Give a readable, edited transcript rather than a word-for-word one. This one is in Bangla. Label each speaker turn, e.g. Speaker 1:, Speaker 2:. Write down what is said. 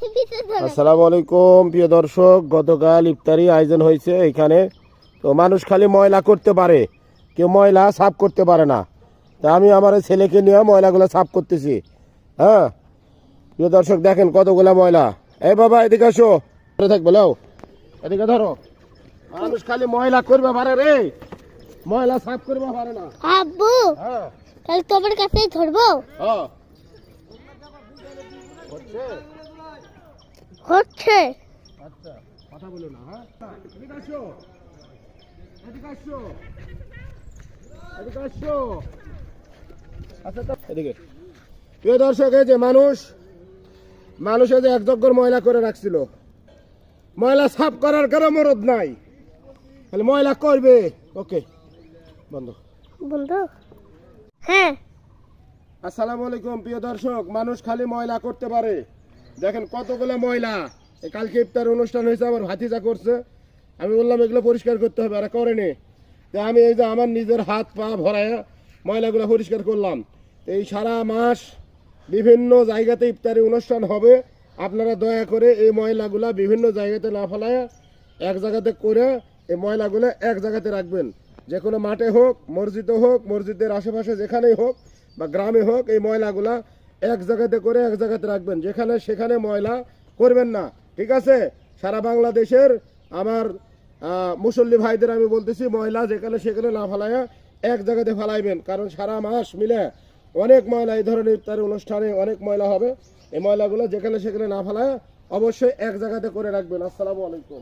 Speaker 1: আসসালামু আলাইকুম প্রিয় দর্শক, গতকাল ইফতারি আয়োজন হয়েছে এখানে। তো মানুষ খালি ময়লা করতে পারে, কেউ ময়লা সাফ করতে পারে না। তা আমি আমার ছেলেকে নিয়ে ময়লাগুলো সাফ করতেছি। হ্যাঁ প্রিয় দর্শক, দেখেন কতগুলা ময়লা। এই বাবা এদিকে আসো, থাকবে লাও, এদিকে ধরো। মানুষ খালি ময়লা করবে পারে রে, ময়লা সাফ করবে পারে না।
Speaker 2: আব্বু
Speaker 1: হ্যাঁ
Speaker 2: তাহলে তোমার কাছেই ধরবো।
Speaker 1: হ্যাঁ হচ্ছে
Speaker 2: হচ্ছে
Speaker 1: আচ্ছা, কথা বলো না। হ্যাঁ এদিকে আসো, এদিকে আসো, এদিকে আসো। আচ্ছা এদিকে। প্রিয় দর্শক, এই যে মানুষে যে এক জগ্গর ময়লা করে রাখছিল, ময়লা সাফ করার কারো মরদ নাই, তাহলে ময়লা করবে। ওকে বন্ধ
Speaker 2: বন্ধু। হ্যাঁ
Speaker 1: আসসালামু আলাইকুম প্রিয় দর্শক, মানুষ খালি ময়লা করতে পারে। দেখেন কতগুলো ময়লা। কালকে ইফতার অনুষ্ঠান হয়েছে, আমার ভাতিজা করছে। আমি বললাম এগুলো পরিষ্কার করতে হবে, আর করেনি। তো আমি এই যে আমার নিজের হাত পা ভরায় ময়লাগুলো পরিষ্কার করলাম। তো এই সারা মাস বিভিন্ন জায়গাতে ইফতারি অনুষ্ঠান হবে। আপনারা দয়া করে এই ময়লাগুলা বিভিন্ন জায়গাতে না ফেলায় এক জায়গাতে করে এই ময়লাগুলো এক জায়গাতে রাখবেন। যে কোনো মাঠে হোক, মসজিদে হোক, মসজিদের আশেপাশে যেখানেই হোক বা গ্রামে হোক, এই ময়লাগুলা এক জায়গাতে করে এক জায়গাতে রাখবেন। যেখানে সেখানে ময়লা করবেন না, ঠিক আছে? সারা বাংলাদেশের আমার মুসল্লি ভাইদের আমি বলতেছি, ময়লা যেখানে সেখানে না ফেলাইয়া এক জায়গাতে ফেলাইবেন। কারণ সারা মাস মিলে অনেক ময়লা, এই ধরনের ইফতারি অনুষ্ঠানে অনেক ময়লা হবে। এই ময়লাগুলো যেখানে সেখানে না ফেলায় অবশ্যই এক জায়গাতে করে রাখবেন। আসসালামু আলাইকুম।